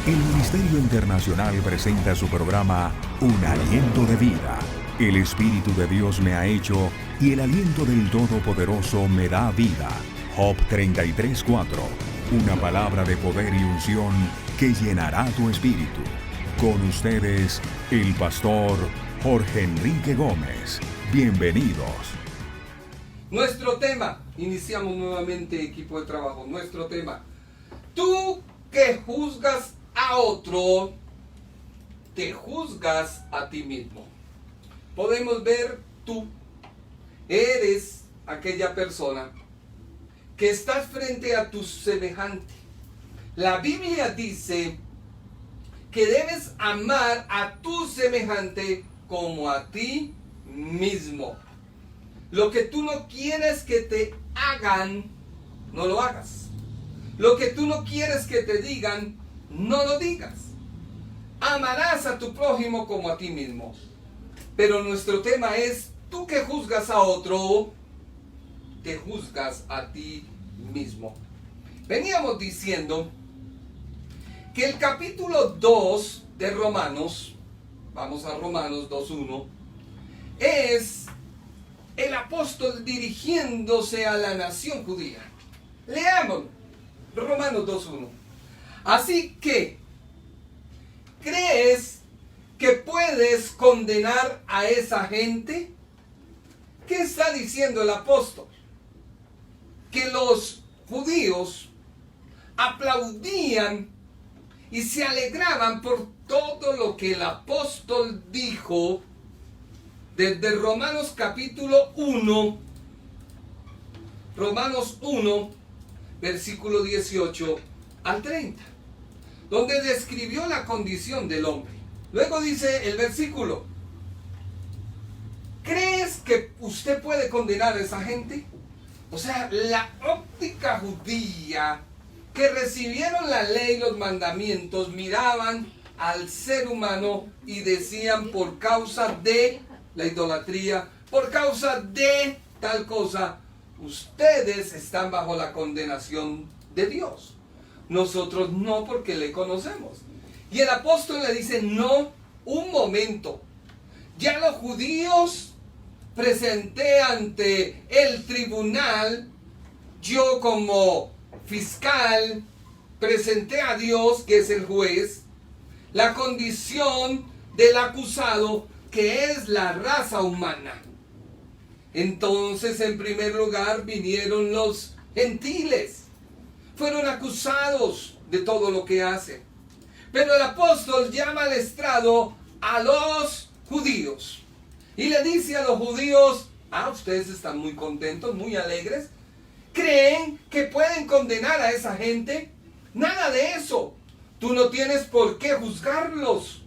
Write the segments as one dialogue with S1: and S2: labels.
S1: El Ministerio Internacional presenta su programa Un Aliento de Vida. El Espíritu de Dios me ha hecho y el aliento del Todopoderoso me da vida. Job 33:4. Una palabra de poder y unción que llenará tu espíritu. Con ustedes, el pastor Jorge Enrique Gómez. Bienvenidos.
S2: Nuestro tema, iniciamos nuevamente equipo de trabajo, nuestro tema. Tú que juzgas a otro, te juzgas a ti mismo. Podemos ver, tú eres aquella persona que estás frente a tu semejante. La Biblia dice que debes amar a tu semejante como a ti mismo. Lo que tú no quieres que te hagan, no lo hagas. Lo que tú no quieres que te digan, no lo digas. Amarás a tu prójimo como a ti mismo. Pero nuestro tema es, tú que juzgas a otro, te juzgas a ti mismo. Veníamos diciendo que el capítulo 2 de Romanos, vamos a Romanos 2:1, es el apóstol dirigiéndose a la nación judía. Leamos Romanos 2:1. Así que, ¿crees que puedes condenar a esa gente? ¿Qué está diciendo el apóstol? Que los judíos aplaudían y se alegraban por todo lo que el apóstol dijo desde Romanos capítulo 1, Romanos 1, versículo 18 al 30, donde describió la condición del hombre. Luego dice el versículo, ¿crees que usted puede condenar a esa gente? O sea, la óptica judía que recibieron la ley y los mandamientos miraban al ser humano y decían, por causa de la idolatría, por causa de tal cosa, ustedes están bajo la condenación de Dios. Nosotros no, porque le conocemos. Y el apóstol le dice, no, un momento. Ya los judíos presenté ante el tribunal, yo como fiscal, presenté a Dios, que es el juez, la condición del acusado, que es la raza humana. Entonces, en primer lugar, vinieron los gentiles. Fueron acusados de todo lo que hacen. Pero el apóstol llama al estrado a los judíos. Y le dice a los judíos, ustedes están muy contentos, muy alegres. ¿Creen que pueden condenar a esa gente? Nada de eso. Tú no tienes por qué juzgarlos.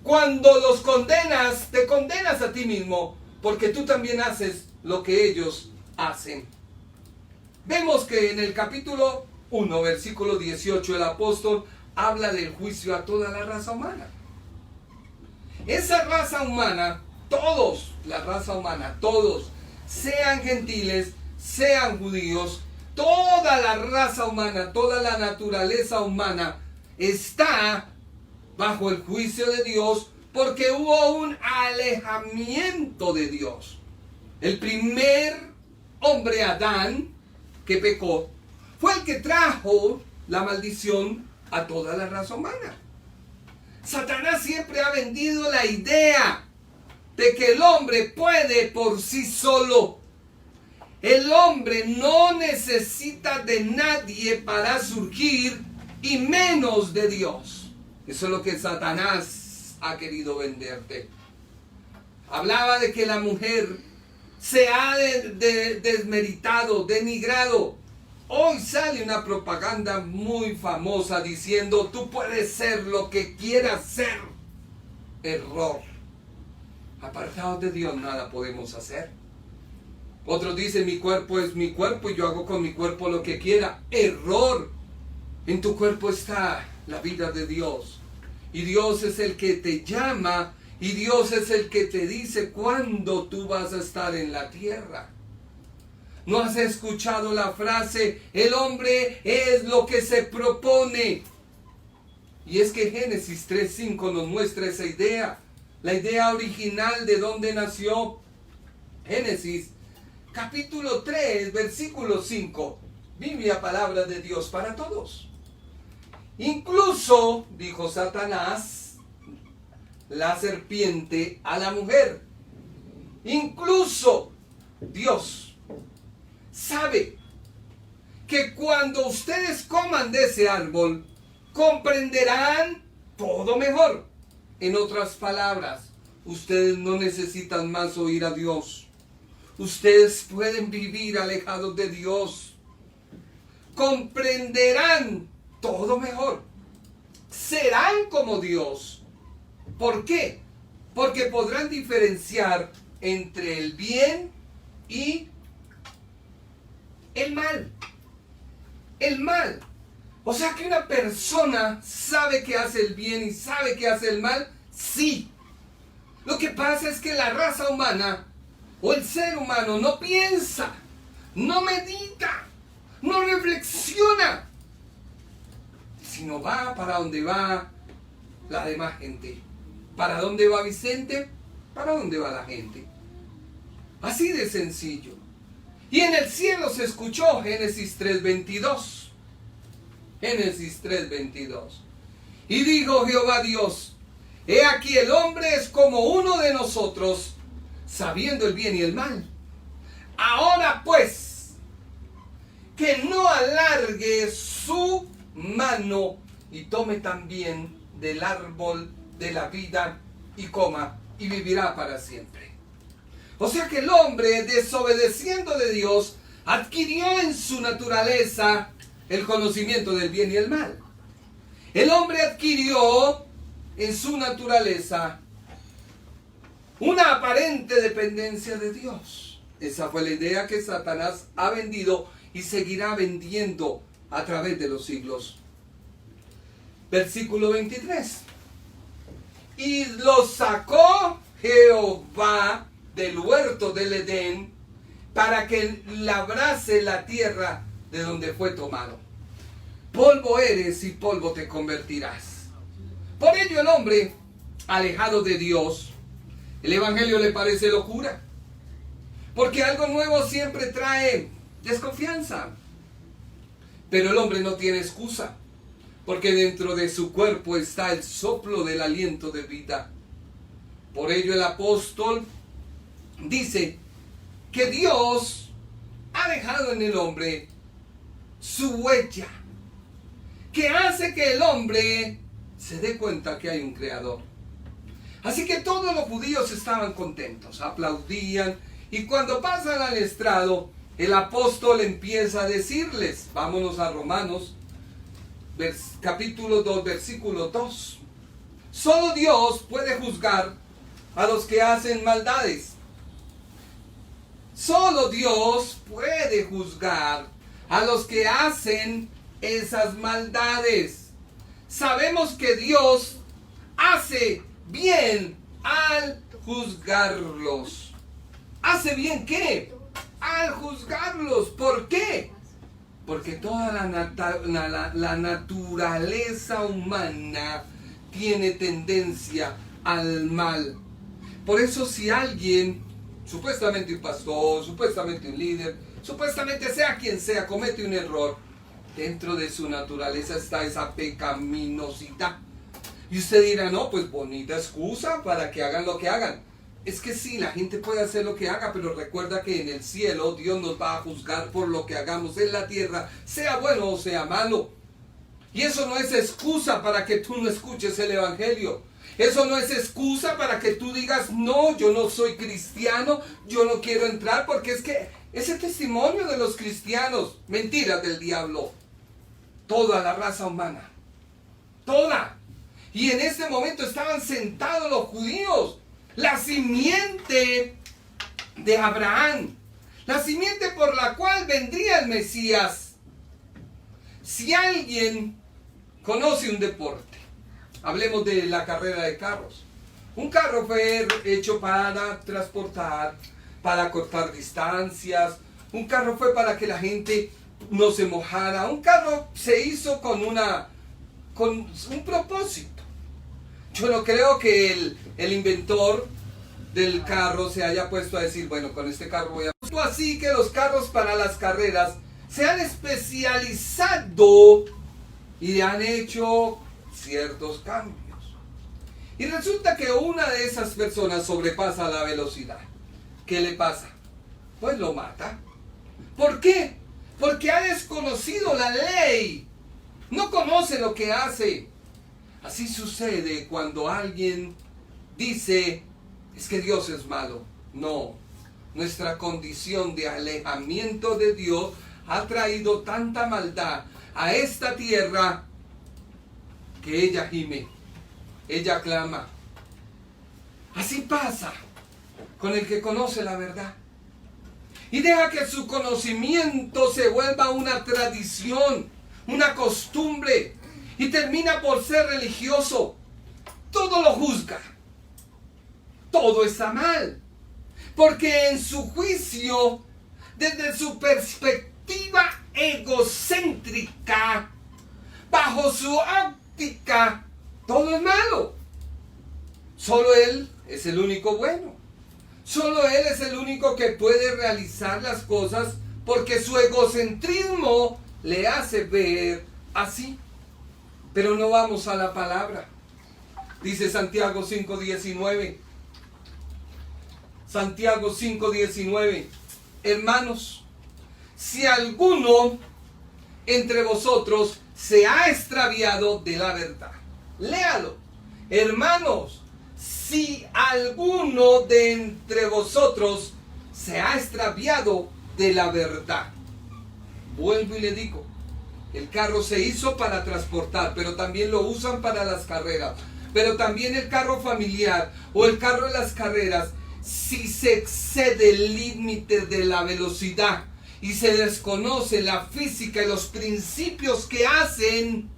S2: Cuando los condenas, te condenas a ti mismo, porque tú también haces lo que ellos hacen. Vemos que en el capítulo 1, versículo 18, el apóstol habla del juicio a toda la raza humana. Esa raza humana, todos, la raza humana, todos, sean gentiles, sean judíos, toda la raza humana, toda la naturaleza humana está bajo el juicio de Dios, porque hubo un alejamiento de Dios. El primer hombre, Adán, que pecó, fue el que trajo la maldición a toda la raza humana. Satanás siempre ha vendido la idea de que el hombre puede por sí solo. El hombre no necesita de nadie para surgir, y menos de Dios. Eso es lo que Satanás ha querido venderte. Hablaba de que la mujer se ha desmeritado, denigrado. Hoy sale una propaganda muy famosa diciendo, tú puedes ser lo que quieras ser. Error. Apartados de Dios nada podemos hacer. Otros dicen, mi cuerpo es mi cuerpo y yo hago con mi cuerpo lo que quiera. Error. En tu cuerpo está la vida de Dios. Y Dios es el que te llama, y Dios es el que te dice cuándo tú vas a estar en la tierra. ¿No has escuchado la frase, el hombre es lo que se propone? Y es que Génesis 3:5 nos muestra esa idea, la idea original de dónde nació. Génesis capítulo 3, versículo 5, Biblia, palabra de Dios para todos. Incluso, dijo Satanás, la serpiente a la mujer, incluso Dios sabe que cuando ustedes coman de ese árbol, comprenderán todo mejor. En otras palabras, ustedes no necesitan más oír a Dios. Ustedes pueden vivir alejados de Dios. Comprenderán todo mejor. Serán como Dios. ¿Por qué? Porque podrán diferenciar entre el bien y el mal. El mal. O sea que una persona sabe que hace el bien y sabe que hace el mal. Sí. Lo que pasa es que la raza humana o el ser humano no piensa, no medita, no reflexiona, sino va para donde va la demás gente. ¿Para dónde va Vicente? ¿Para dónde va la gente? Así de sencillo. Y en el cielo se escuchó Génesis 3:22. Génesis 3:22. Y dijo Jehová Dios: he aquí el hombre es como uno de nosotros, sabiendo el bien y el mal. Ahora pues, que no alargue su mano y tome también del árbol de la vida y coma y vivirá para siempre. O sea que el hombre, desobedeciendo de Dios, adquirió en su naturaleza el conocimiento del bien y el mal. El hombre adquirió en su naturaleza una aparente dependencia de Dios. Esa fue la idea que Satanás ha vendido y seguirá vendiendo a través de los siglos. Versículo 23. Y lo sacó Jehová del huerto del Edén para que labrase la tierra de donde fue tomado. Polvo eres y polvo te convertirás. Por ello el hombre, alejado de Dios, el evangelio le parece locura. Porque algo nuevo siempre trae desconfianza. Pero el hombre no tiene excusa. Porque dentro de su cuerpo está el soplo del aliento de vida. Por ello el apóstol dice que Dios ha dejado en el hombre su huella, que hace que el hombre se dé cuenta que hay un creador. Así que todos los judíos estaban contentos, aplaudían, y cuando pasan al estrado, el apóstol empieza a decirles, vámonos a Romanos, capítulo 2, versículo 2. Solo Dios puede juzgar a los que hacen maldades. Solo Dios puede juzgar a los que hacen esas maldades. Sabemos que Dios hace bien al juzgarlos. ¿Hace bien qué? Al juzgarlos. ¿Por qué? Porque toda la naturaleza humana tiene tendencia al mal. Por eso si alguien, supuestamente un pastor, supuestamente un líder, supuestamente sea quien sea, comete un error, dentro de su naturaleza está esa pecaminosidad. Y usted dirá, no, pues bonita excusa para que hagan lo que hagan. Es que sí, la gente puede hacer lo que haga, pero recuerda que en el cielo Dios nos va a juzgar por lo que hagamos en la tierra, sea bueno o sea malo. Y eso no es excusa para que tú no escuches el evangelio. Eso no es excusa para que tú digas, no, yo no soy cristiano, yo no quiero entrar, porque es que ese testimonio de los cristianos, mentiras del diablo. Toda la raza humana, toda. Y en este momento estaban sentados los judíos, la simiente de Abraham, la simiente por la cual vendría el Mesías. Si alguien conoce un deporte, hablemos de la carrera de carros. Un carro fue hecho para transportar, para cortar distancias. Un carro fue para que la gente no se mojara. Un carro se hizo con una con un propósito. Yo no creo que el inventor del carro se haya puesto a decir, bueno, con este carro voy a... Así que los carros para las carreras se han especializado y han hecho ciertos cambios. Y resulta que una de esas personas sobrepasa la velocidad. ¿Qué le pasa? Pues lo mata. ¿Por qué? Porque ha desconocido la ley. No conoce lo que hace. Así sucede cuando alguien dice, es que Dios es malo. No, nuestra condición de alejamiento de Dios ha traído tanta maldad a esta tierra que ella gime, ella clama. Así pasa con el que conoce la verdad y deja que su conocimiento se vuelva una tradición, una costumbre, y termina por ser religioso. Todo lo juzga, todo está mal, porque en su juicio, desde su perspectiva egocéntrica, bajo su óptica, todo es malo. Solo Él es el único bueno. Solo Él es el único que puede realizar las cosas, porque su egocentrismo le hace ver así. Pero no vamos a la palabra. Dice Santiago 5:19. Santiago 5:19. Hermanos, si alguno entre vosotros se ha extraviado de la verdad. Léalo. Hermanos, si alguno de entre vosotros se ha extraviado de la verdad. Vuelvo y le digo, el carro se hizo para transportar, pero también lo usan para las carreras. Pero también el carro familiar o el carro de las carreras, si se excede el límite de la velocidad y se desconoce la física y los principios que hacen,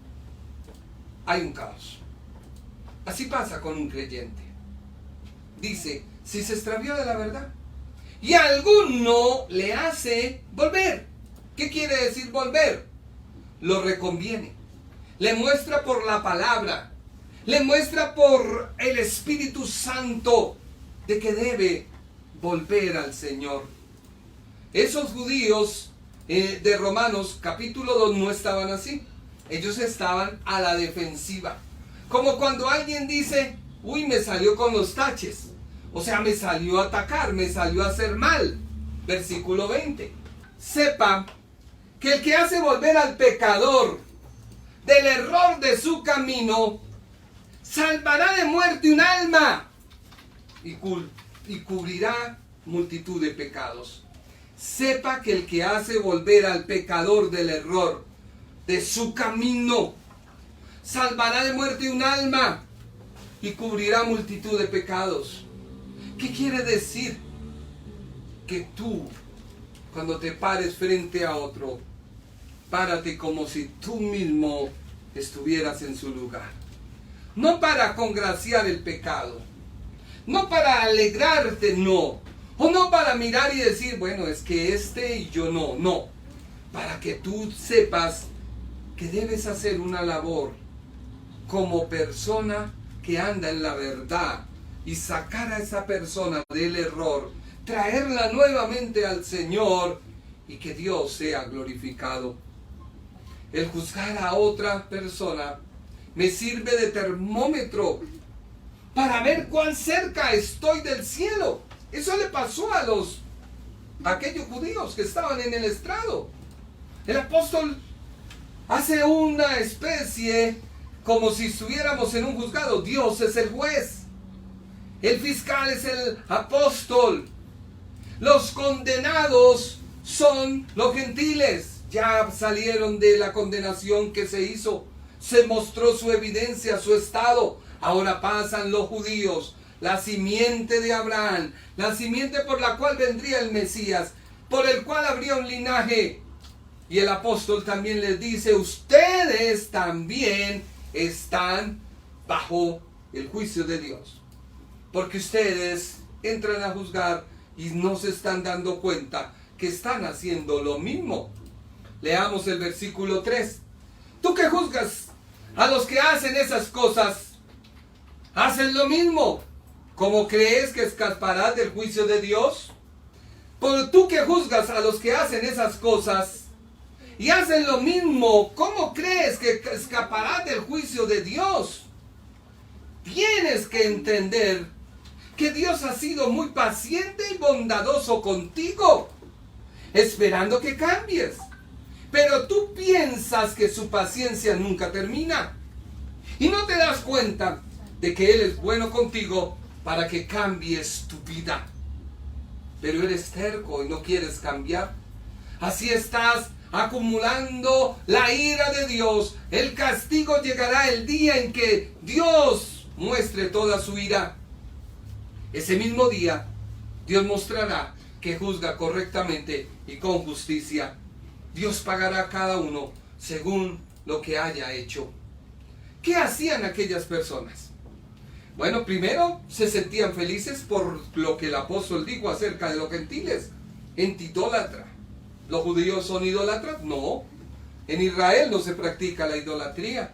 S2: hay un caos. Así pasa con un creyente. Dice, si se extravió de la verdad y alguno le hace volver. ¿Qué quiere decir volver? Lo reconviene. Le muestra por la palabra. Le muestra por el Espíritu Santo de que debe volver al Señor. Esos judíos de Romanos capítulo 2 no estaban así. Ellos estaban a la defensiva. Como cuando alguien dice, uy, me salió con los taches. O sea, me salió a atacar, me salió a hacer mal. Versículo 20. Sepa que el que hace volver al pecador del error de su camino, salvará de muerte un alma y cubrirá multitud de pecados. Sepa que el que hace volver al pecador del error de su camino, salvará de muerte un alma y cubrirá multitud de pecados. ¿Qué quiere decir? Que tú, cuando te pares frente a otro, párate como si tú mismo estuvieras en su lugar. No para congraciar el pecado, no para alegrarte, no. O no para mirar y decir, bueno, es que este y yo no. No, para que tú sepas que debes hacer una labor como persona que anda en la verdad y sacar a esa persona del error, traerla nuevamente al Señor y que Dios sea glorificado. El juzgar a otra persona me sirve de termómetro para ver cuán cerca estoy del cielo. Eso le pasó a aquellos judíos que estaban en el estrado. El apóstol hace una especie como si estuviéramos en un juzgado. Dios es el juez. El fiscal es el apóstol. Los condenados son los gentiles. Ya salieron de la condenación que se hizo. Se mostró su evidencia, su estado. Ahora pasan los judíos, la simiente de Abraham, la simiente por la cual vendría el Mesías, por el cual habría un linaje. Y el apóstol también les dice, ustedes también están bajo el juicio de Dios. Porque ustedes entran a juzgar y no se están dando cuenta que están haciendo lo mismo. Leamos el versículo 3. Tú que juzgas a los que hacen esas cosas, hacen lo mismo. ¿Cómo crees que escaparás del juicio de Dios? Por tú que juzgas a los que hacen esas cosas y hacen lo mismo, ¿cómo crees que escaparás del juicio de Dios? Tienes que entender que Dios ha sido muy paciente y bondadoso contigo, esperando que cambies. Pero tú piensas que su paciencia nunca termina y no te das cuenta de que Él es bueno contigo para que cambies tu vida. Pero eres terco y no quieres cambiar. Así estás acumulando la ira de Dios. El castigo llegará el día en que Dios muestre toda su ira. Ese mismo día, Dios mostrará que juzga correctamente y con justicia. Dios pagará a cada uno según lo que haya hecho. ¿Qué hacían aquellas personas? Bueno, primero se sentían felices por lo que el apóstol dijo acerca de los gentiles. Gente idólatra. ¿Los judíos son idólatras? No. En Israel no se practica la idolatría.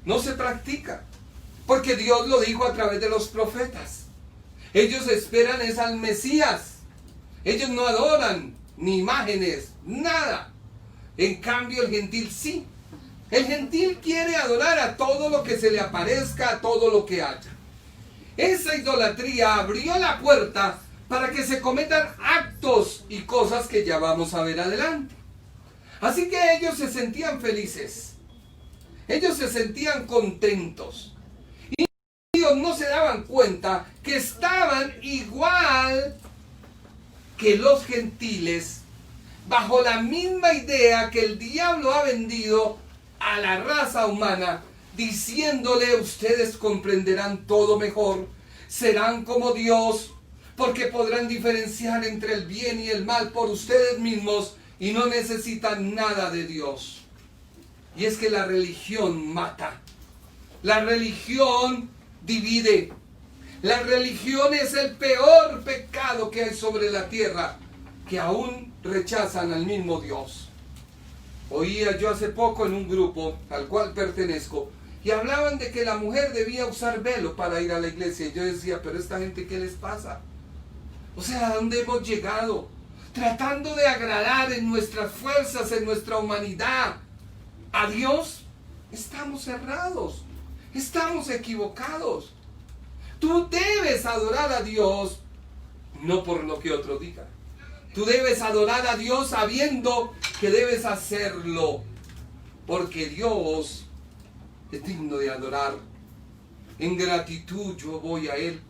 S2: No se practica. Porque Dios lo dijo a través de los profetas. Ellos esperan es al Mesías. Ellos no adoran ni imágenes, nada. En cambio el gentil sí. El gentil quiere adorar a todo lo que se le aparezca, a todo lo que haya. Esa idolatría abrió la puerta para que se cometan actos y cosas que ya vamos a ver adelante. Así que ellos se sentían felices. Ellos se sentían contentos. Y ellos no se daban cuenta que estaban igual que los gentiles, bajo la misma idea que el diablo ha vendido a la raza humana, diciéndole: ustedes comprenderán todo mejor, serán como Dios, porque podrán diferenciar entre el bien y el mal por ustedes mismos y no necesitan nada de Dios. Y es que la religión mata, la religión divide, la religión es el peor pecado que hay sobre la tierra, que aún rechazan al mismo Dios. Oía yo hace poco en un grupo al cual pertenezco y hablaban de que la mujer debía usar velo para ir a la iglesia. Y yo decía: pero esta gente, ¿qué les pasa? O sea, ¿a dónde hemos llegado? Tratando de agradar en nuestras fuerzas, en nuestra humanidad a Dios. Estamos errados, estamos equivocados. Tú debes adorar a Dios no por lo que otro diga. Tú debes adorar a Dios sabiendo que debes hacerlo, porque Dios es digno de adorar. En gratitud yo voy a Él.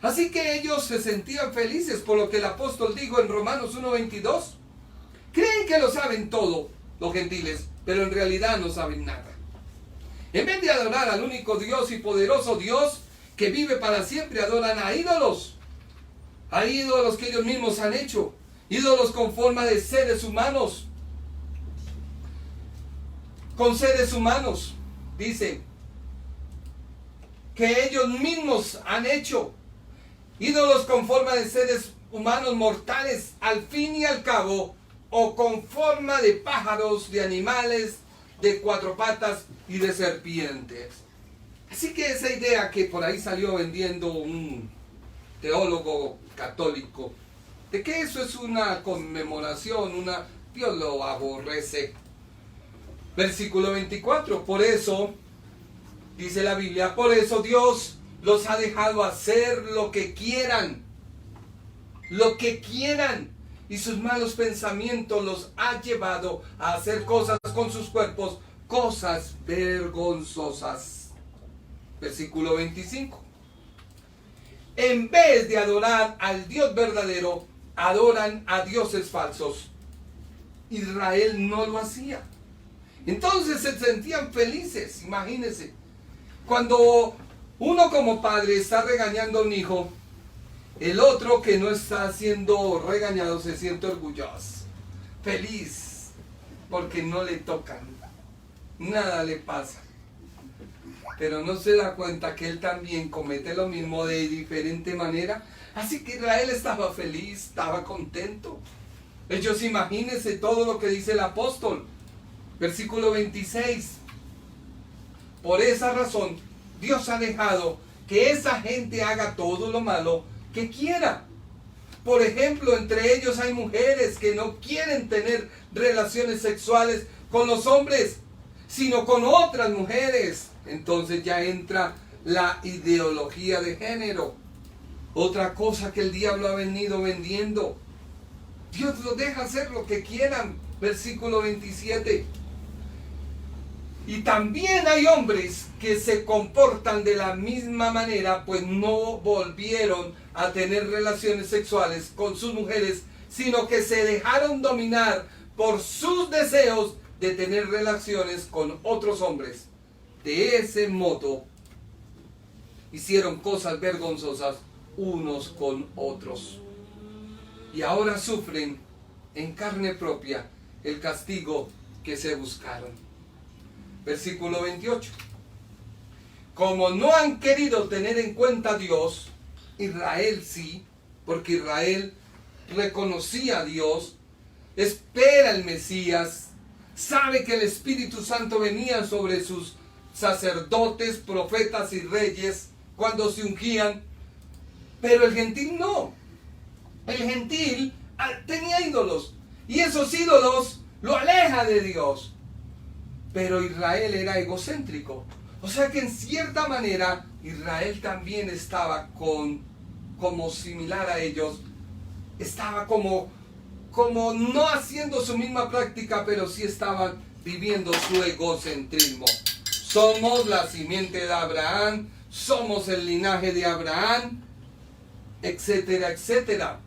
S2: Así que ellos se sentían felices por lo que el apóstol dijo en Romanos 1:22. Creen que lo saben todo, los gentiles, pero en realidad no saben nada. En vez de adorar al único Dios y poderoso Dios que vive para siempre, adoran a ídolos. A ídolos que ellos mismos han hecho. Ídolos con forma de seres humanos. Con seres humanos, dicen, que ellos mismos han hecho. Ídolos con forma de seres humanos mortales, al fin y al cabo, o con forma de pájaros, de animales, de cuatro patas y de serpientes. Así que esa idea que por ahí salió vendiendo un teólogo católico, de que eso es una conmemoración, Dios lo aborrece. Versículo 24, por eso, dice la Biblia, por eso Dios los ha dejado hacer lo que quieran, y sus malos pensamientos los ha llevado a hacer cosas con sus cuerpos, cosas vergonzosas. Versículo 25. En vez de adorar al Dios verdadero, adoran a dioses falsos. Israel no lo hacía. Entonces se sentían felices, imagínense. Cuando uno como padre está regañando a un hijo, el otro que no está siendo regañado se siente orgulloso, feliz, porque no le tocan, nada le pasa. Pero no se da cuenta que él también comete lo mismo de diferente manera. Así que Israel estaba feliz, estaba contento. Ellos, imagínense todo lo que dice el apóstol. Versículo 26. Por esa razón, Dios ha dejado que esa gente haga todo lo malo que quiera. Por ejemplo, entre ellos hay mujeres que no quieren tener relaciones sexuales con los hombres, sino con otras mujeres. Entonces ya entra la ideología de género. Otra cosa que el diablo ha venido vendiendo. Dios los deja hacer lo que quieran. Versículo 27. Y también hay hombres que se comportan de la misma manera, pues no volvieron a tener relaciones sexuales con sus mujeres, sino que se dejaron dominar por sus deseos de tener relaciones con otros hombres. De ese modo, hicieron cosas vergonzosas unos con otros. Y ahora sufren en carne propia el castigo que se buscaron. Versículo 28. Como no han querido tener en cuenta a Dios, Israel sí, porque Israel reconocía a Dios, espera el Mesías, sabe que el Espíritu Santo venía sobre sus sacerdotes, profetas y reyes cuando se ungían, pero el gentil no. El gentil tenía ídolos y esos ídolos lo aleja de Dios. Pero Israel era egocéntrico. O sea que en cierta manera Israel también estaba como similar a ellos. Estaba como no haciendo su misma práctica, pero sí estaban viviendo su egocentrismo. Somos la simiente de Abraham, somos el linaje de Abraham, etcétera, etcétera.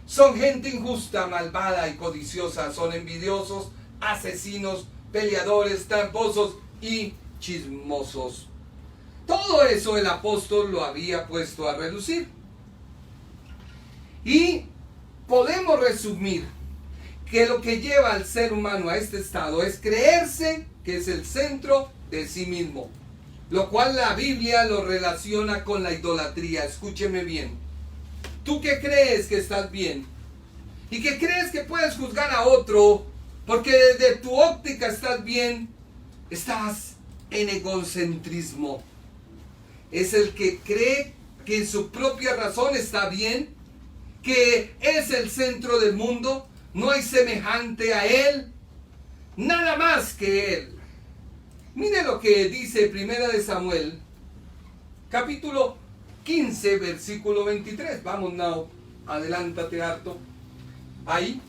S2: Son gente injusta, malvada y codiciosa, son envidiosos, asesinos, peleadores, tramposos y chismosos. Todo eso el apóstol lo había puesto a relucir. Y podemos resumir que lo que lleva al ser humano a este estado es creerse que es el centro de sí mismo, lo cual la Biblia lo relaciona con la idolatría. Escúcheme bien. Tú que crees que estás bien y que crees que puedes juzgar a otro porque desde tu óptica estás bien, estás en egocentrismo. Es el que cree que en su propia razón está bien, que es el centro del mundo, no hay semejante a él, nada más que él. Mire lo que dice Primera de Samuel, capítulo 15, versículo 23. Vamos, now, adelántate harto. Ahí.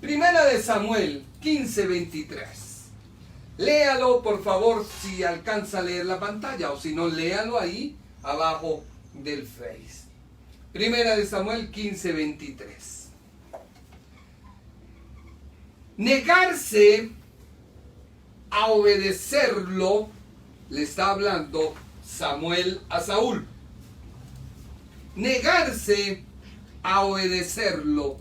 S2: Primera de Samuel 15, 23. Léalo, por favor, si alcanza a leer la pantalla, o si no, léalo ahí, abajo del Face. Primera de Samuel 15, 23. Negarse a obedecerlo, le está hablando Samuel a Saúl. Negarse a obedecerlo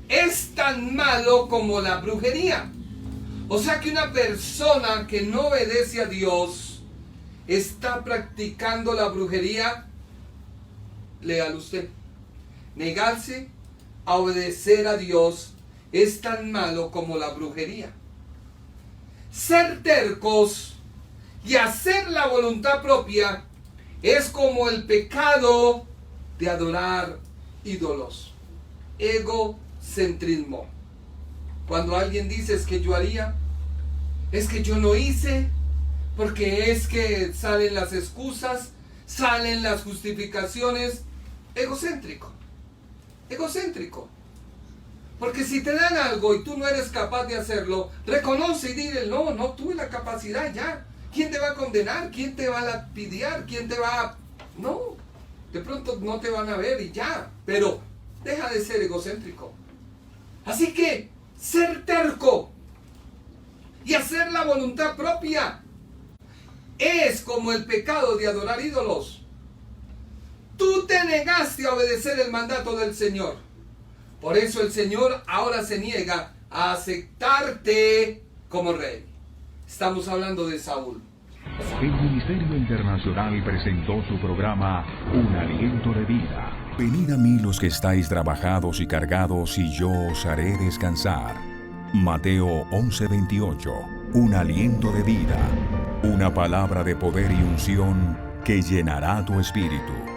S2: es tan malo como la brujería. O sea que una persona que no obedece a Dios está practicando la brujería. Léalo usted. Negarse a obedecer a Dios es tan malo como la brujería. Ser tercos y hacer la voluntad propia es como el pecado de adorar ídolos. Egocentrismo. Cuando alguien dice es que yo haría, es que yo no hice, porque es que salen las excusas, salen las justificaciones. Egocéntrico. Egocéntrico. Porque si te dan algo y tú no eres capaz de hacerlo, reconoce y dile, no tuve la capacidad ya. ¿Quién te va a condenar? ¿Quién te va a lapidiar? ¿Quién te va a...? No, de pronto no te van a ver y ya. Pero deja de ser egocéntrico. Así que ser terco y hacer la voluntad propia es como el pecado de adorar ídolos. Tú te negaste a obedecer el mandato del Señor. Por eso el Señor ahora se niega a aceptarte como rey. Estamos hablando de Saúl.
S1: El Ministerio Internacional presentó su programa Un Aliento de Vida. Venid a mí los que estáis trabajados y cargados, y yo os haré descansar. Mateo 11:28. Un aliento de vida. Una palabra de poder y unción que llenará tu espíritu.